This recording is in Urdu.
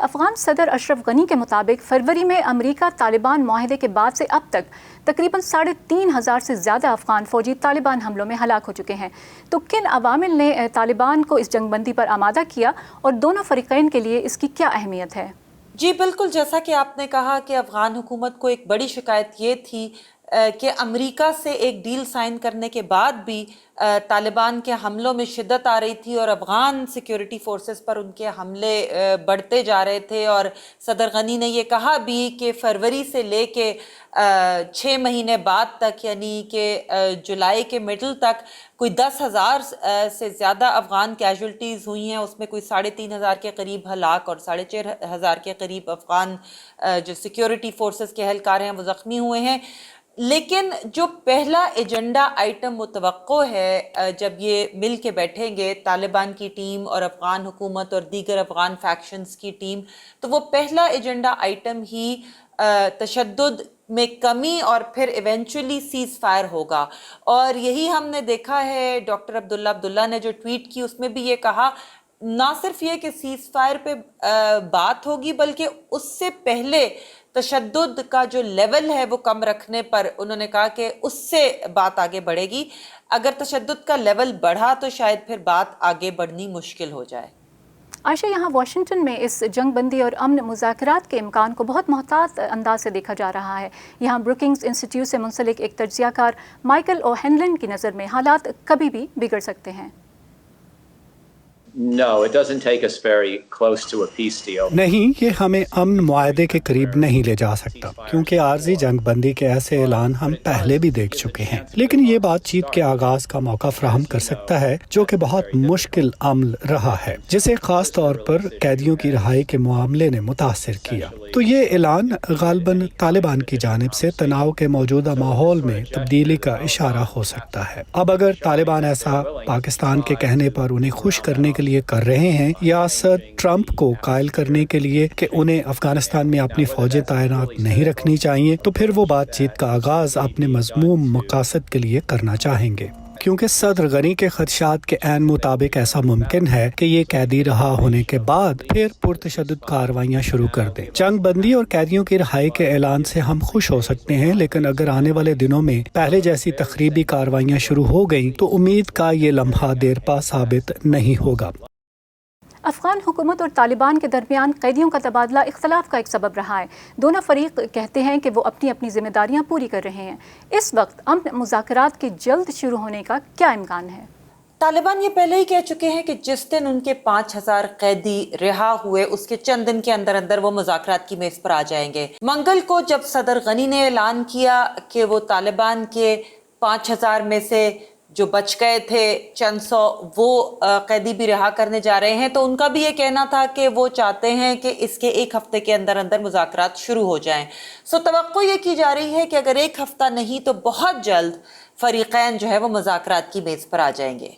افغان صدر اشرف غنی کے مطابق فروری میں امریکہ طالبان معاہدے کے بعد سے اب تک تقریباً 3,500 سے زیادہ افغان فوجی طالبان حملوں میں ہلاک ہو چکے ہیں۔ تو کن عوامل نے طالبان کو اس جنگ بندی پر آمادہ کیا اور دونوں فریقین کے لیے اس کی کیا اہمیت ہے؟ جی بالکل، جیسا کہ آپ نے کہا کہ افغان حکومت کو ایک بڑی شکایت یہ تھی کہ امریکہ سے ایک ڈیل سائن کرنے کے بعد بھی طالبان کے حملوں میں شدت آ رہی تھی اور افغان سیکیورٹی فورسز پر ان کے حملے بڑھتے جا رہے تھے، اور صدر غنی نے یہ کہا بھی کہ فروری سے لے کے 6 مہینے بعد تک، یعنی کہ جولائی کے مڈل تک کوئی 10,000 سے زیادہ افغان کیجولٹیز ہوئی ہیں، اس میں کوئی 3,500 کے قریب ہلاک اور 4,500 کے قریب افغان جو سیکیورٹی فورسز کے اہلکار ہیں وہ زخمی ہوئے ہیں۔ لیکن جو پہلا ایجنڈا آئٹم متوقع ہے جب یہ مل کے بیٹھیں گے طالبان کی ٹیم اور افغان حکومت اور دیگر افغان فیکشنز کی ٹیم، تو وہ پہلا ایجنڈا آئٹم ہی تشدد میں کمی اور پھر ایونچولی سیز فائر ہوگا۔ اور یہی ہم نے دیکھا ہے، ڈاکٹر عبداللہ نے جو ٹویٹ کی اس میں بھی یہ کہا، نہ صرف یہ کہ سیز فائر پہ بات ہوگی بلکہ اس سے پہلے تشدد کا جو لیول ہے وہ کم رکھنے پر انہوں نے کہا کہ اس سے بات آگے بڑھے گی۔ اگر تشدد کا لیول بڑھا تو شاید پھر بات آگے بڑھنی مشکل ہو جائے۔ عائشہ، یہاں واشنگٹن میں اس جنگ بندی اور امن مذاکرات کے امکان کو بہت محتاط انداز سے دیکھا جا رہا ہے۔ یہاں بروکنگز انسٹیٹیوٹ سے منسلک ایک تجزیہ کار مائیکل او ہینلن کی نظر میں حالات کبھی بھی بگڑ سکتے ہیں۔ نہیں، یہ ہمیں امن معاہدے کے قریب نہیں لے جا سکتا، کیونکہ عارضی جنگ بندی کے ایسے اعلان ہم پہلے بھی دیکھ چکے ہیں۔ لیکن یہ بات چیت کے آغاز کا موقع فراہم کر سکتا ہے، جو کہ بہت مشکل عمل رہا ہے، جسے خاص طور پر قیدیوں کی رہائی کے معاملے نے متاثر کیا۔ تو یہ اعلان غالباً طالبان کی جانب سے تناؤ کے موجودہ ماحول میں تبدیلی کا اشارہ ہو سکتا ہے۔ اب اگر طالبان ایسا پاکستان کے کہنے پر انہیں خوش کرنے کے لیے کر رہے ہیں یا صدر ٹرمپ کو قائل کرنے کے لیے کہ انہیں افغانستان میں اپنی فوجیں تعینات نہیں رکھنی چاہیے، تو پھر وہ بات چیت کا آغاز اپنے مذموم مقاصد کے لیے کرنا چاہیں گے، کیونکہ صدر غنی کے خدشات کے عین مطابق ایسا ممکن ہے کہ یہ قیدی رہا ہونے کے بعد پھر پرتشدد کارروائیاں شروع کر دیں۔ جنگ بندی اور قیدیوں کی رہائی کے اعلان سے ہم خوش ہو سکتے ہیں، لیکن اگر آنے والے دنوں میں پہلے جیسی تخریبی کارروائیاں شروع ہو گئیں تو امید کا یہ لمحہ دیر پا ثابت نہیں ہوگا۔ افغان حکومت اور طالبان کے درمیان قیدیوں کا تبادلہ اختلاف کا ایک سبب رہا ہے۔ دونوں فریق کہتے ہیں کہ وہ اپنی اپنی ذمہ داریاں پوری کر رہے ہیں۔ اس وقت امن مذاکرات کے جلد شروع ہونے کا کیا امکان ہے؟ طالبان یہ پہلے ہی کہہ چکے ہیں کہ جس دن ان کے 5,000 قیدی رہا ہوئے اس کے چند دن کے اندر اندر وہ مذاکرات کی میز پر آ جائیں گے۔ منگل کو جب صدر غنی نے اعلان کیا کہ وہ طالبان کے 5,000 میں سے جو بچ گئے تھے چند سو وہ قیدی بھی رہا کرنے جا رہے ہیں، تو ان کا بھی یہ کہنا تھا کہ وہ چاہتے ہیں کہ اس کے 1 ہفتے کے اندر اندر مذاکرات شروع ہو جائیں۔ توقع یہ کی جا رہی ہے کہ اگر 1 ہفتہ نہیں تو بہت جلد فریقین جو ہے وہ مذاکرات کی میز پر آ جائیں گے۔